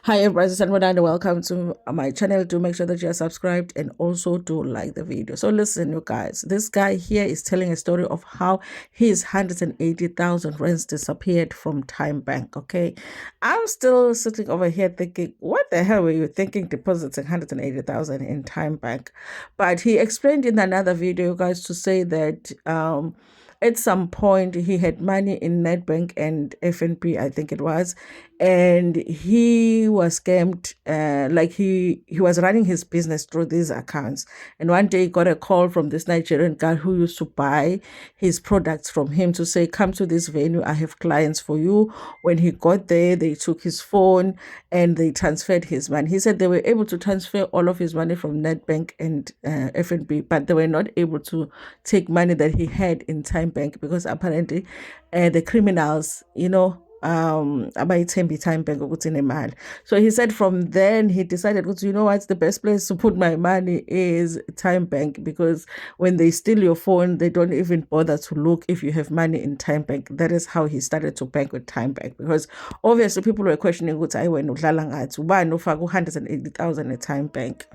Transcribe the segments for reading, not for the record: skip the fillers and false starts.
Hi everybody, and welcome to my channel. Do make sure that you are subscribed and also do like the video. So listen, you guys, this guy here is telling a story of how his 180,000 rands disappeared from Time Bank. Okay, I'm still sitting over here thinking, what the hell were you thinking depositing 180,000 in Time Bank? But he explained in another video, you guys, to say that at some point he had money in Nedbank and FNB, I think it was, and he was scammed. Like he was running his business through these accounts, and one day he got a call from this Nigerian guy who used to buy his products from him to say, come to this venue, I have clients for you. When he got there, they took his phone and they transferred his money. He said they were able to transfer all of his money from Nedbank and FNB, but they were not able to take money that he had in Time Bank because apparently the criminals, abayithemba i-Time Bank ukuthi inemali. So he said from then he decided, what's the best place to put my money is Time Bank, because when they steal your phone, they don't even bother to look if you have money in Time Bank. That is how he started to bank with Time Bank, because obviously people were questioning ukuthi hayi wena udlala ngathi ubani ofaka 180,000 at Time Bank.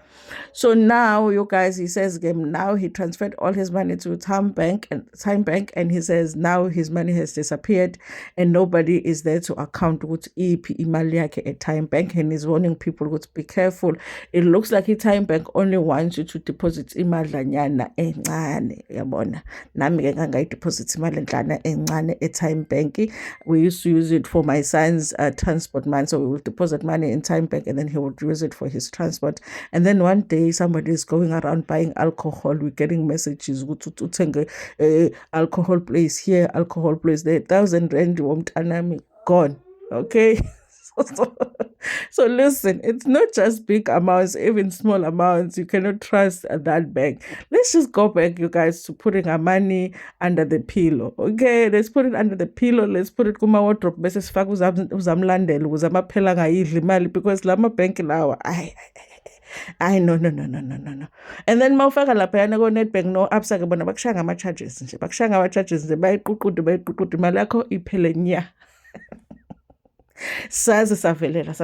So now, you guys, he says now he transferred all his money to Time Bank, and he says now his money has disappeared and nobody is there to account with imali yakhe at Time Bank, and he's warning people to be careful. It looks like Time Bank only wants you to deposit imadlanyana encane, yabona. Nami ke ngangayideposit imadlanyana encane at Time Bank. We used to use it for my son's transport money, so we would deposit money in Time Bank and then he would use it for his transport. And then one day somebody is going around buying alcohol. We're getting messages alcohol place here, alcohol place there, 1,000 rand womntanami gone. Okay. So, so listen, it's not just big amounts, even small amounts. You cannot trust that bank. Let's just go back, you guys, to putting our money under the pillow. Okay, let's put it under the pillow. Let's put it kuma wardrobe bese sifaka uzamlandela ukuze amaphela angayidli imali, because lama bank lawa no. And then mawufaka laphayana ko-Nedbank no-Absa ke bona bakushaya ngama-charges nje, bakushaya ngama-charges nje, bayiququde imali yakho iphele nya. saze savelela,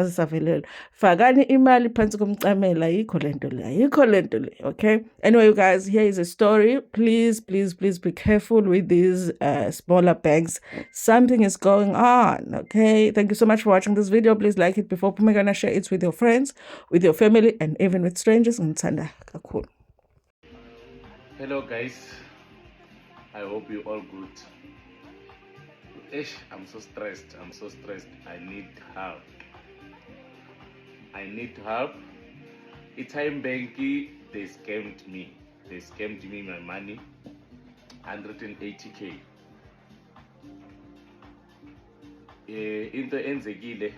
fakani imali phansi komcamela, yikho lento le. Okay, anyway, you guys, here is a story. Please be careful with these smaller banks. Something is going on. Okay, thank you so much for watching this video. Please like it before gonna share it with your friends, with your family, and even with strangers. Ngithanda kakhulu. Hello guys, I hope you all good. I'm so stressed. I need help. Time Bank, they scammed me. My money, 180k. Into enzekile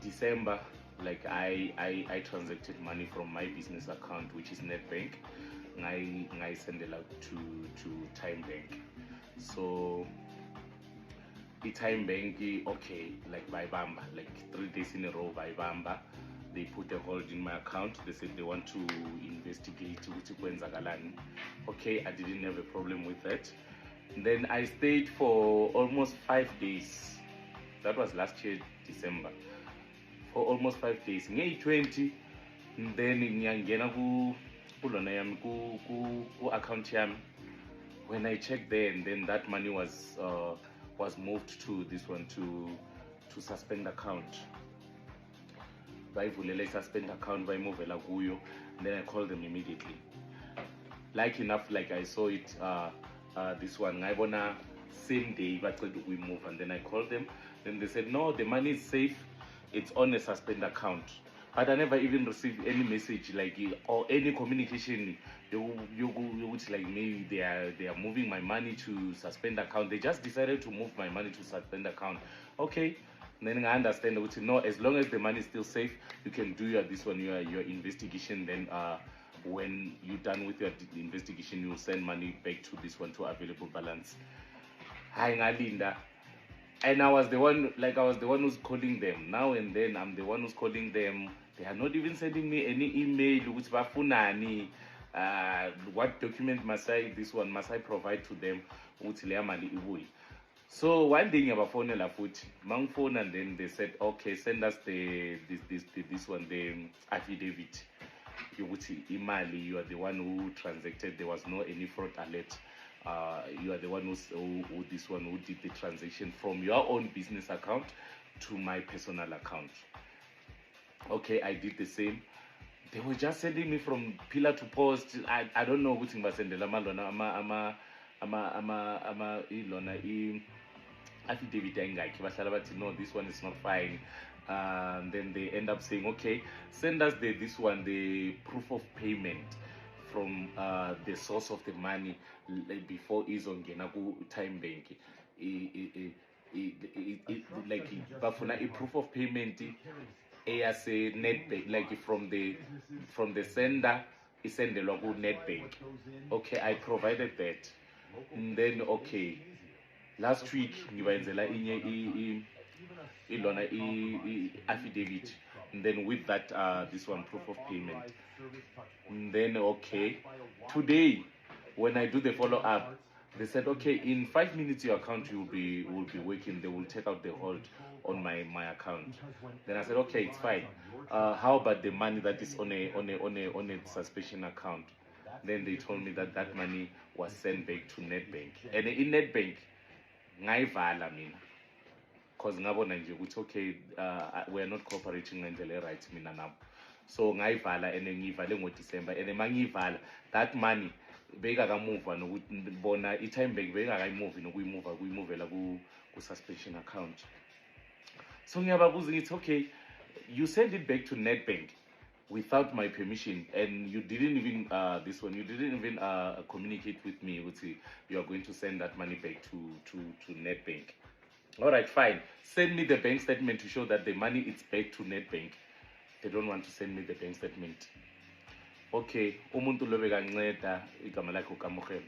December, like I transacted money from my business account, which is Nedbank. I send it out to Time Bank. So the Time Bank, okay, like by Bamba, like 3 days in a row by Bamba, they put a hold in my account. They said they want to investigate Galani. Okay, I didn't have a problem with that. And then I stayed for almost 5 days. That was last year, December. For almost 5 days. May 20, and then ngiyangena ku account yami. When I checked there, and then that money was moved to this one, to suspend account. Bayivulele suspend account, bayimuvela kuyo, and then I called them immediately. Like enough, like I saw it, this one, ngayibona same day baceda ukuyimove, and then I called them. Then they said no, the money is safe, it's on a suspend account. But I never even received any message like or any communication. You like maybe they are moving my money to suspend account. They just decided to move my money to suspend account. Okay, and then I understand which no, as long as the money is still safe, you can do your investigation. Then when you're done with your investigation, you'll send money back to this one, to available balance. Hi Ngalinda. And I was the one who's calling them. Now and then I'm the one who's calling them. They are not even sending me any email which bafunani. What document must I provide to them? So one day ngiyabafonela futhi mangifona, and then they said, okay, send us this one, the affidavit yokuthi imali, you are the one who transacted, there was no any fraud alert. You are the one who this one who did the transaction from your own business account to my personal account. Okay, I did the same. They were just sending me from pillar to post. I don't know ukuthi ngibasendela amalona ilona affidavit ayingakhi, bahlala bathi no, this one is not fine. Then they end up saying, okay, send us this one, the proof of payment from the source of the money before izongena ku Time Bank. Like bafuna a proof of payment as a net bank, like from the sender isendelwa ku net bank. Okay, I provided that. And then okay, last week ngibayenzela inye ilona affidavit, and then with that this one proof of payment. And then okay, today when I do the follow up, they said, okay, in 5 minutes your account will be working. They will take out the hold on my account. Then I said, okay, it's fine. How about the money that is on a suspicion account? Then they told me that money was sent back to Nedbank. And in Nedbank, ngayivala mina, because ngabona nje ukuthi okay, we are not cooperating ngendlela right mina nabo. So ngayivala, and ngiyivale ngoDecember, and mangiyivala that money beyingakamuva nokuthi bona i-Time Bank beyingakayimuvi kuyimuvela ku suspension account. So ngiyababuza ngithi, okay, you send it back to Nedbank without my permission, and you didn't even this one, you didn't even communicate with me with you are going to send that money back to Nedbank. All right, fine, send me the bank statement to show that the money is back to Nedbank. They don't want to send me the bank statement. Okay, umuntu lo bekanceda igama lakhe uKamohelo.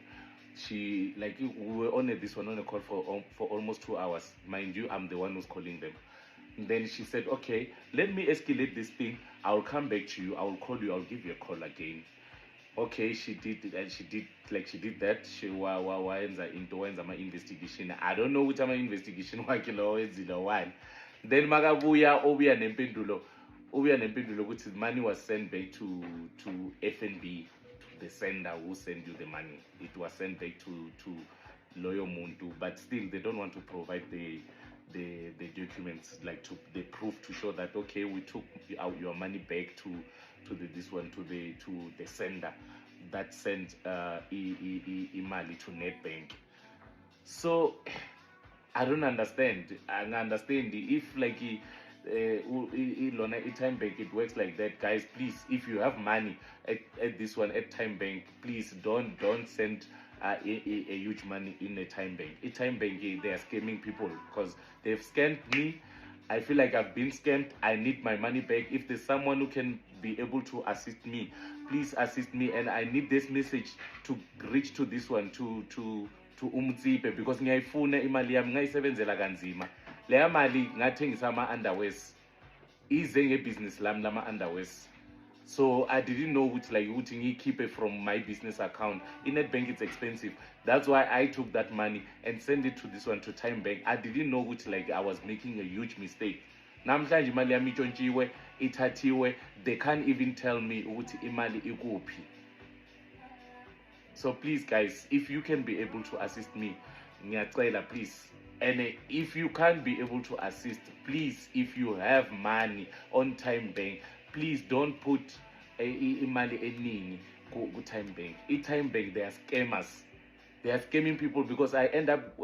She, like, we were on this one on a call for almost 2 hours. Mind you, I'm the one who's calling them. And then she said, okay, let me escalate this thing. I'll come back to you. I will call you. I'll give you a call again. Okay, she did it, and she did that. She wayenza into wenza ama investigation. I don't know which ama investigation wakhe lo wenzile one. Then makabuya obuya nempendulo ukuthi money was sent back to FNB, the sender who sent you the money. It was sent back to loyo muntu, but still they don't want to provide the documents, like the proof to show that okay, we took your money back to the sender that sent imali to Nedbank. So I don't understand. I understand if like Time Bank it works like that, guys. Please, if you have money at this one at Time Bank, please don't send a huge money in a Time Bank. A Time Bank, they are scamming people because they've scammed me. I feel like I've been scammed. I need my money back. If there's someone who can be able to assist me, please assist me. And I need this message to reach to this one, to Umtsipe, because ngiyayifuna imali yami ngayisebenzela kanzima. Leya mali ngathengisa ama-underwears, ize ngebusiness lami lama-underwears. So I didn't know ukuthi keep it from my business account. In Nedbank it's expensive. That's why I took that money and sent it to this one, to Time Bank. I didn't know ukuthi I was making a huge mistake. Namhlanje imali yami itshontshiwe, ithathiwe. They can't even tell me ukuthi imali ikuphi. So please guys, if you can be able to assist me, ngiyacela please. And if you can't be able to assist, please, if you have money on Time Bank, please don't put imali eningi ku Time Bank. Time Bank, they are scammers. They are scamming people, because I end up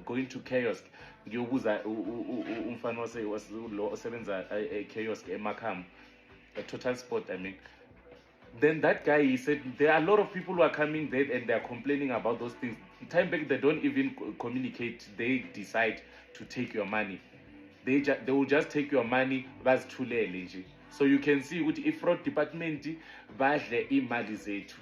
going to kiosk. Ngiyobuza umfana osebenza kiosk eMarkham, a Total Sport, I mean. Then that guy, he said there are a lot of people who are coming there and they are complaining about those things. Time Bank, they don't even communicate. They decide to take your money. They will just take your money. That's too late. So you can see with if fraud department badle imali zethu.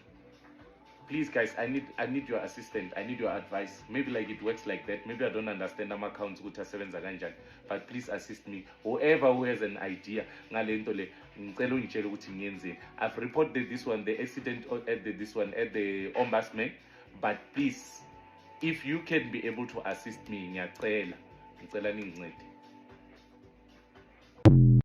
Please guys, I need your assistance. I need your advice. Maybe like it works like that. Maybe I don't understand ama accounts ukuthi asebenza kanjani. But please assist me. Whoever who has an idea ngale nto le, ngicela ungitshele ukuthi ngiyenzeni. I've reported this one, the accident at the ombudsman. But please, if you can be able to assist me, ngiyacela ningincede.